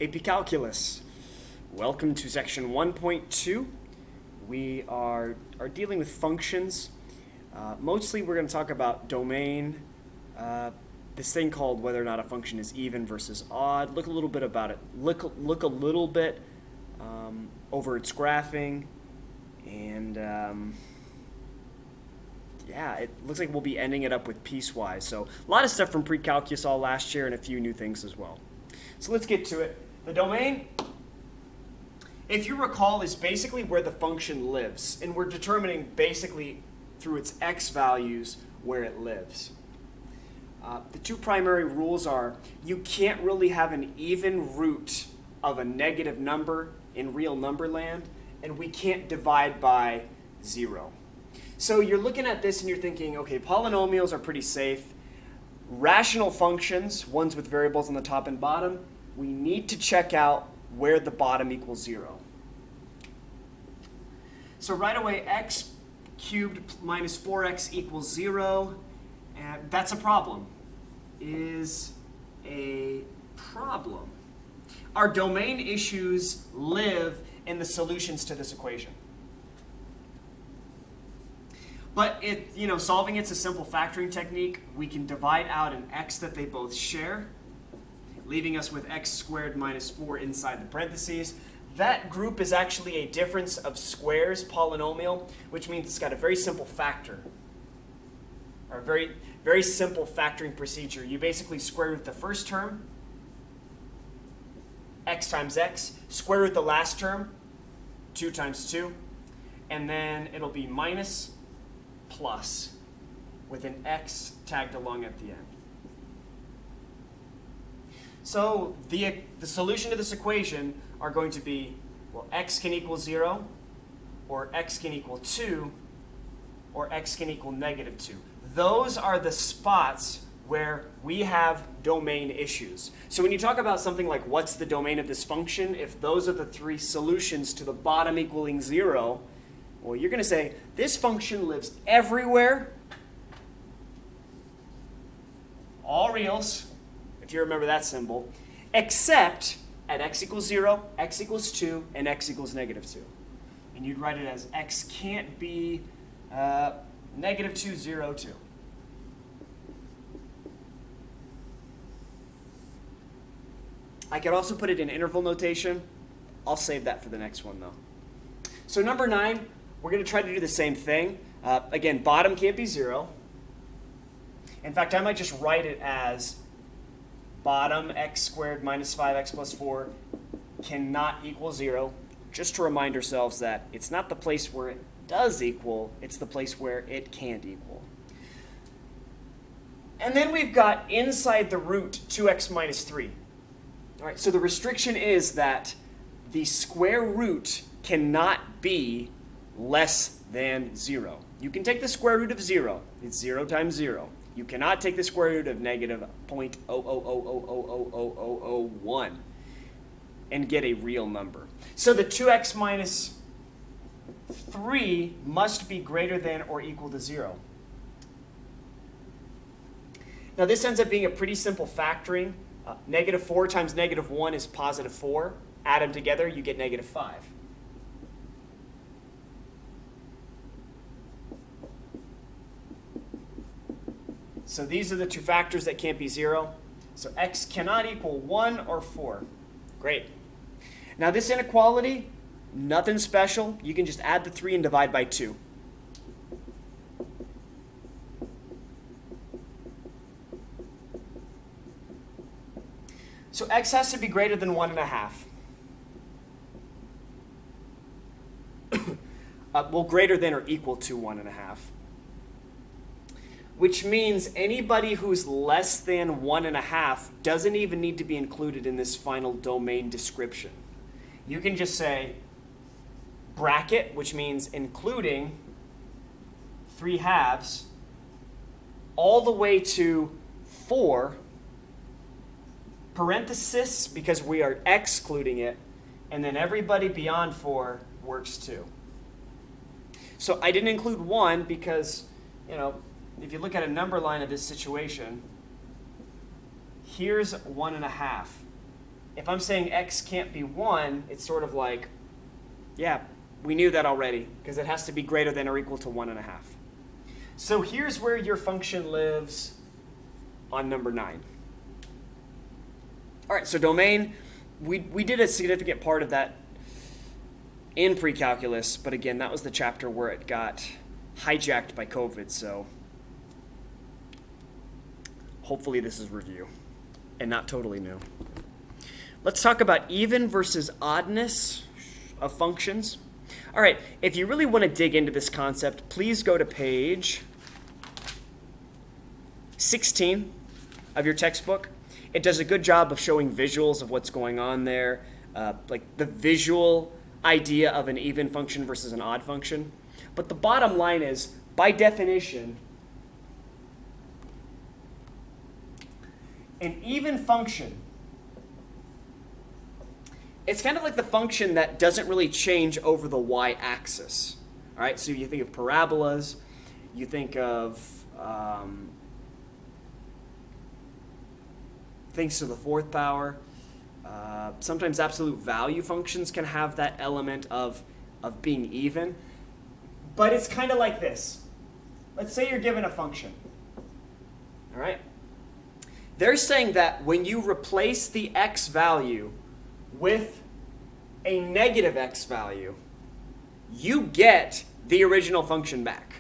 AP Calculus. Welcome to section 1.2. We are dealing with functions. Mostly we're going to talk about domain, this thing called whether or not a function is even versus odd. Look a little bit about it. Look a little bit over its graphing, and yeah, it looks like we'll be ending it up with piecewise. So a lot of stuff from pre-calculus all last year and a few new things as well. So let's get to it. The domain, if you recall, is basically where the function lives. And we're determining basically through its x values where it lives. The two primary rules are you can't really have an even root of a negative number in real number land, and we can't divide by 0. So you're looking at this and you're thinking, okay, polynomials are pretty safe. Rational functions, ones with variables on the top and bottom, we need to check out where the bottom equals 0. So right away, x cubed minus 4x equals 0. And that's a problem. Is a problem. Our domain issues live in the solutions to this equation. But solving it's a simple factoring technique. We can divide out an x that they both share, leaving us with x squared minus 4 inside the parentheses. That group is actually a difference of squares polynomial, which means it's got a very simple factor, or a very, very simple factoring procedure. You basically square root the first term, x times x, square root the last term, 2 times 2, and then it'll be minus plus with an x tagged along at the end. So the solution to this equation are going to be, well, x can equal 0, or x can equal 2, or x can equal negative 2. Those are the spots where we have domain issues. So when you talk about something like what's the domain of this function, if those are the three solutions to the bottom equaling 0, well, you're going to say this function lives everywhere, all reals, if you remember that symbol, except at x equals 0, x equals 2, and x equals negative 2. And you'd write it as x can't be negative 2, 0, 2. I could also put it in interval notation. I'll save that for the next one, though. So number 9, we're going to try to do the same thing. Again, bottom can't be 0. In fact, I might just write it as bottom x squared minus 5x plus 4 cannot equal 0, just to remind ourselves that it's not the place where it does equal, it's the place where it can't equal. And then we've got inside the root 2x minus 3. All right, so the restriction is that the square root cannot be less than 0. You can take the square root of 0. It's 0 times 0. You cannot take the square root of negative 0.000000001 and get a real number. So the 2x minus 3 must be greater than or equal to 0. Now this ends up being a pretty simple factoring. Negative 4 times negative 1 is positive 4. Add them together, you get negative 5. So these are the two factors that can't be 0. So x cannot equal 1 or 4. Great. Now this inequality, nothing special. You can just add the 3 and divide by 2. So x has to be greater than 1.5. Well, greater than or equal to 1.5. Which means anybody who's less than 1.5 doesn't even need to be included in this final domain description. You can just say bracket, which means including 3/2, all the way to 4, parenthesis, because we are excluding it, and then everybody beyond 4 works too. So I didn't include 1 because, if you look at a number line of this situation, here's 1.5. if I'm saying x can't be 1, it's sort of like, yeah, we knew that already, because it has to be greater than or equal to 1.5. So here's where your function lives on number 9. All right, so domain, we did a significant part of that in pre-calculus, but again, that was the chapter where it got hijacked by COVID, so hopefully this is review and not totally new. Let's talk about even versus oddness of functions. All right, if you really want to dig into this concept, please go to page 16 of your textbook. It does a good job of showing visuals of what's going on there, like the visual idea of an even function versus an odd function. But the bottom line is, by definition, an even function, it's kind of like the function that doesn't really change over the y-axis. All right, so you think of parabolas, you think of things to the 4th power. Sometimes absolute value functions can have that element of being even. But it's kind of like this. Let's say you're given a function. All right? They're saying that when you replace the x value with a negative x value, you get the original function back.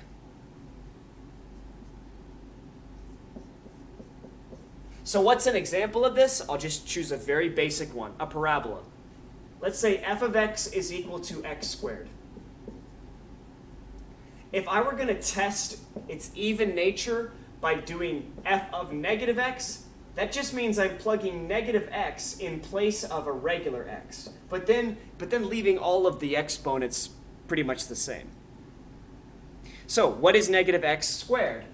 So what's an example of this? I'll just choose a very basic one, a parabola. Let's say f of x is equal to x squared. If I were going to test its even nature by doing f of negative x, that just means I'm plugging negative x in place of a regular x, but then leaving all of the exponents pretty much the same. So what is negative x squared?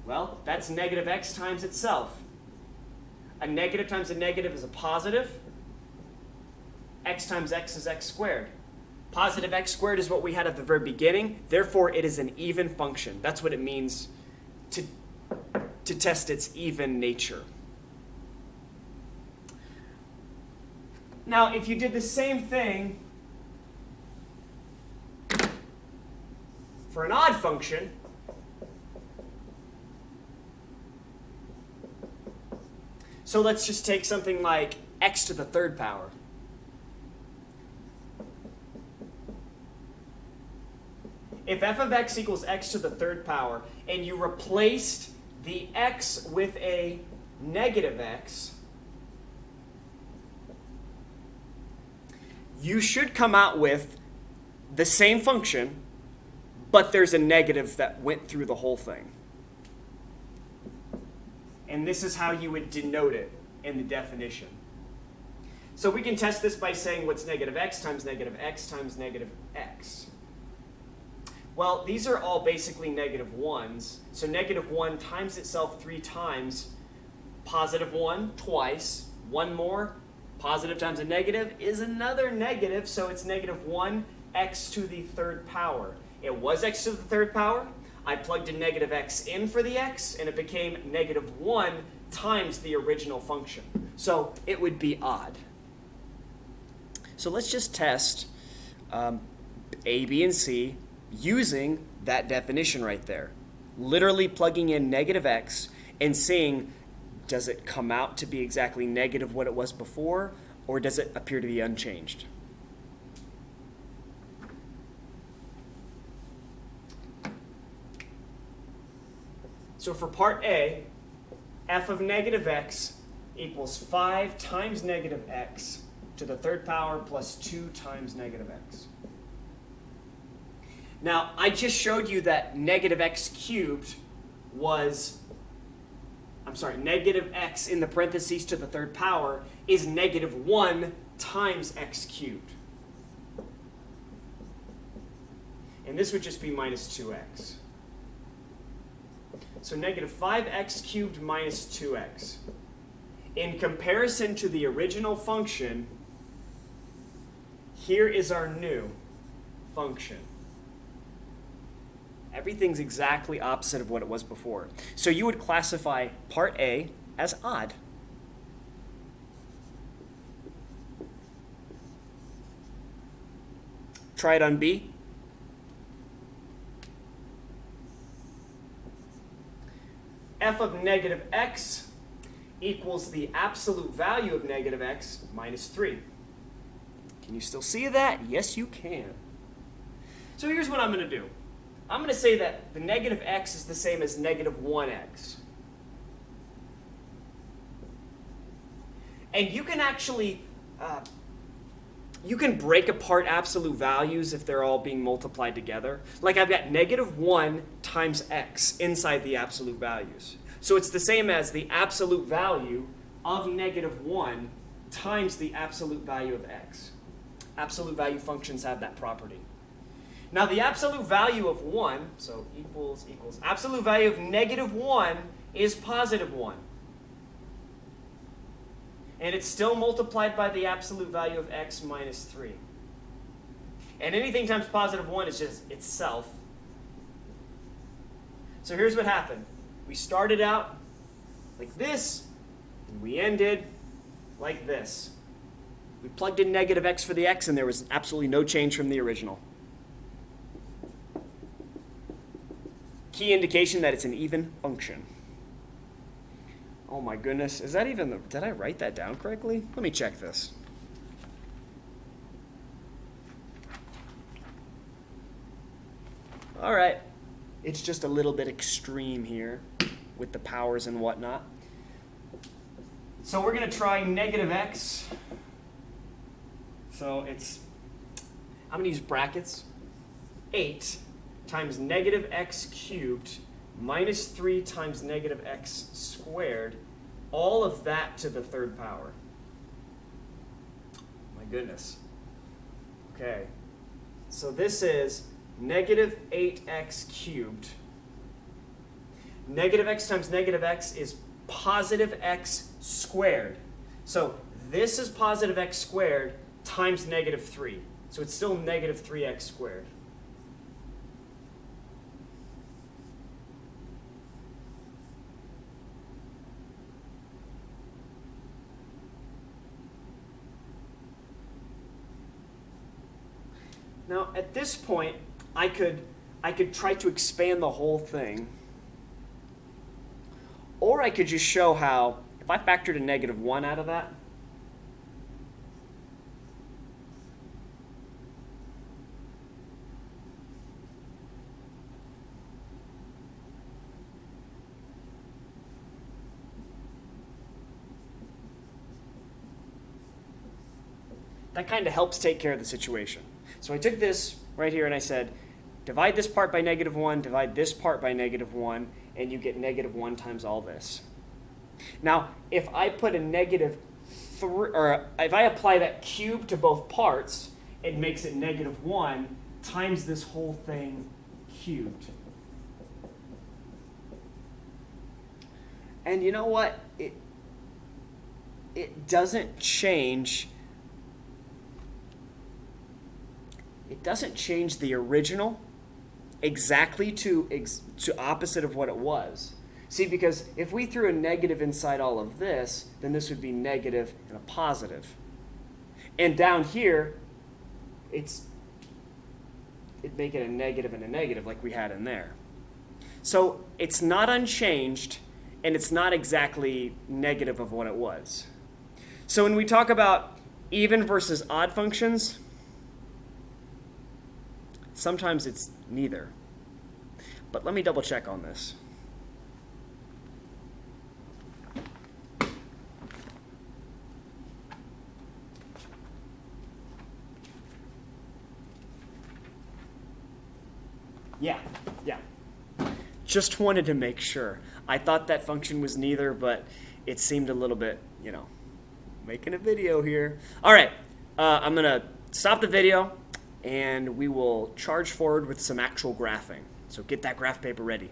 Well, that's negative x times itself. A negative times a negative is a positive. X times x is x squared. Positive x squared is what we had at the very beginning. Therefore, it is an even function. That's what it means to test its even nature. Now, if you did the same thing for an odd function, so let's just take something like x to the 3rd power. If f of x equals x to the 3rd power, and you replaced the x with a negative x, you should come out with the same function, but there's a negative that went through the whole thing. And this is how you would denote it in the definition. So we can test this by saying what's negative x times negative x times negative x. Well, these are all basically negative 1s. So negative 1 times itself 3 times, positive 1 twice, 1 more, positive times a negative is another negative, so it's negative 1 x to the 3rd power. It was x to the 3rd power. I plugged a negative x in for the x, and it became negative 1 times the original function. So it would be odd. So let's just test A, B, and C using that definition right there. Literally plugging in negative x and seeing, does it come out to be exactly negative what it was before, or does it appear to be unchanged? So for part A, f of negative x equals 5 times negative x to the 3rd power plus 2 times negative x. Now, I just showed you that negative x cubed was, negative x in the parentheses to the 3rd power is negative 1 times x cubed. And this would just be minus 2x. So negative 5x cubed minus 2x. In comparison to the original function, here is our new function. Everything's exactly opposite of what it was before. So you would classify part A as odd. try it on B. F of negative x equals the absolute value of negative x minus 3. Can you still see that? Yes, you can. So here's what I'm going to do. I'm going to say that the negative x is the same as negative 1x. And you can actually, you can break apart absolute values if they're all being multiplied together. Like I've got negative 1 times x inside the absolute values. So it's the same as the absolute value of negative 1 times the absolute value of x. Absolute value functions have that property. Now the absolute value of 1, so equals, absolute value of negative 1 is positive 1. And it's still multiplied by the absolute value of x minus 3. And anything times positive 1 is just itself. So here's what happened. We started out like this, and we ended like this. We plugged in negative x for the x, and there was absolutely no change from the original. Key indication that it's an even function. Oh my goodness, is that even did I write that down correctly? Let me check this. All right, it's just a little bit extreme here with the powers and whatnot. So we're going to try negative x. So I'm going to use brackets. 8 times negative x cubed minus 3 times negative x squared, all of that to the third power. My goodness. Okay, so this is negative 8x cubed. Negative x times negative x is positive x squared. So this is positive x squared times negative 3. So it's still negative 3x squared. Now, at this point, I could try to expand the whole thing. Or I could just show how, if I factored a negative 1 out of that, that kind of helps take care of the situation. So I took this right here and I said, divide this part by negative 1, divide this part by negative 1, and you get negative 1 times all this. Now, if I put a negative 3, or if I apply that cube to both parts, it makes it negative 1 times this whole thing cubed. And you know what? It doesn't change. It doesn't change the original exactly to opposite of what it was. See, because if we threw a negative inside all of this, then this would be negative and a positive. And down here, it'd make it a negative and a negative like we had in there. So it's not unchanged, and it's not exactly negative of what it was. So when we talk about even versus odd functions, sometimes it's neither. But let me double check on this. Yeah. Just wanted to make sure. I thought that function was neither, but it seemed a little bit, making a video here. All right, I'm going to stop the video, and we will charge forward with some actual graphing. So get that graph paper ready.